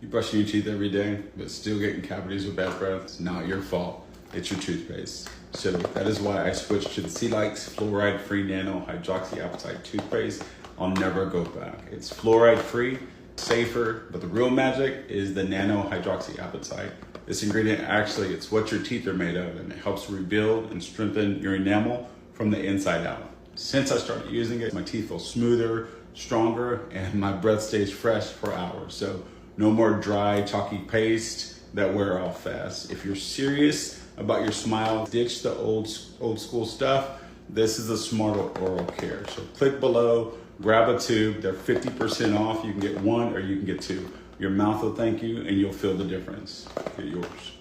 You brushing your teeth every day, but still getting cavities or bad breath? It's not your fault. It's your toothpaste. So that is why I switched to the Sea-Likes Fluoride-Free Nano Hydroxyapatite Toothpaste. I'll never go back. It's fluoride-free, safer, but the real magic is the nano hydroxyapatite. This ingredient actually, it's what your teeth are made of, and it helps rebuild and strengthen your enamel from the inside out. Since I started using it, my teeth feel smoother, stronger, and my breath stays fresh for hours. So no more dry, chalky paste that wear off fast. If you're serious about your smile, ditch the old school stuff. This is a smarter oral care. So click below, grab a tube. They're 50% off. You can get one or you can get two. Your mouth will thank you and you'll feel the difference. Get yours.